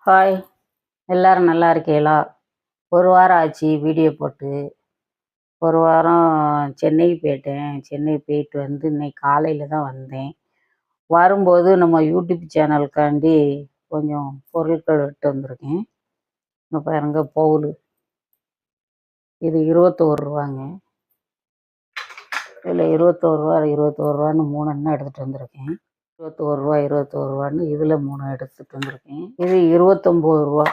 Hi, எல்லாரும் நல்லா இருக்கீங்களா? ஒரு வாரம் ஆச்சு வீடியோ போட்டு. ஒரு வாரம் சென்னைக்கு போயிட்டேன். சென்னை போயிட்டு வந்து இன்னைக்கு காலையில் தான் வந்தேன். வரும்போது நம்ம யூடியூப் சேனலுக்காண்டி கொஞ்சம் பொருட்கள் எடுத்து வந்திருக்கேன். இங்கே பாருங்க, பவுல். இது 21 ரூபாங்க. இதில் 21 ரூபா 21 ரூபான்னு 3 எண்ணம் எடுத்துகிட்டு வந்திருக்கேன். 21 ரூபா 21 ரூபான்னு இதில் 3 எடுத்துகிட்டு வந்திருக்கேன். இது 29 ரூபா.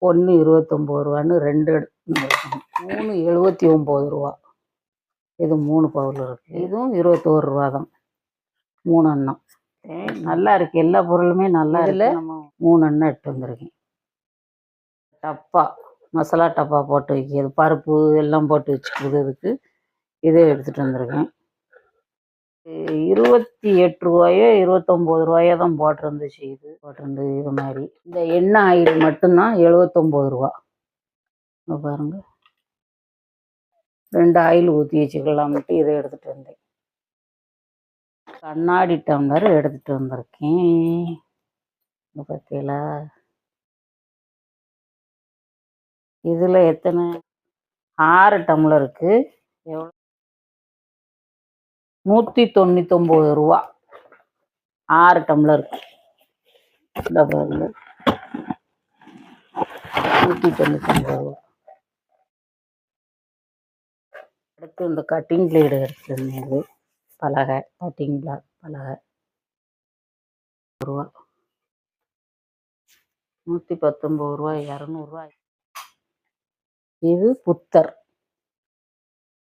1 29 ரூபான்னு 2 எடுத்துருக்கேன். 3 79 ரூபா. இது 3 பவுல் இருக்குது. இதுவும் 21 ரூபா தான். 3 எண்ணம். நல்லா இருக்குது, எல்லா பொருளுமே நல்லா இருக்கு. 3 எண்ணம் எடுத்து வந்திருக்கேன். டப்பா, மசாலா டப்பா போட்டு வைக்கிறது, பருப்பு எல்லாம் போட்டு வச்சுக்கிறதுக்கு இதே எடுத்துகிட்டு வந்திருக்கேன். 28 ரூபாயோ 29 ரூபாயோ தான் போட்டிருந்துச்சு. இது போட்டிருந்து இது மாதிரி. இந்த எண்ணெய் ஆயில் மட்டும்தான் 79 ரூபா. பாருங்க, 2 ஆயில் ஊற்றி வச்சுக்கலாம்ட்டு இதை எடுத்துகிட்டு வந்தேன். கண்ணாடி டம்ளர் எடுத்துகிட்டு வந்திருக்கேன். பார்த்தீங்களா? இதில் எத்தனை? 6 டம்ளருக்கு எவ்வளோ? 199 ரூபா. 6 டம்ளருக்கு. பாருங்க, 199 ரூபா. அடுத்து இந்த கட்டிங் பிளேடு எடுத்துருந்தேன். பலகை, கட்டிங் பிளாக் பலகை ரூபா. 119 ரூபா. 200 ரூபா. இது புத்தர்.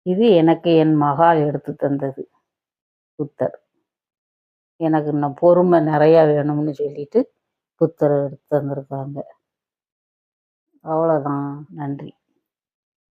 இது எனக்கு என் மகள் எடுத்து தந்தது புத்தர். எனக்கு இன்னும் பொறுமை நிறையா வேணும்னு சொல்லிட்டு புத்தர் எடுத்து தந்திருக்காங்க. அவ்வளோதான். நன்றி.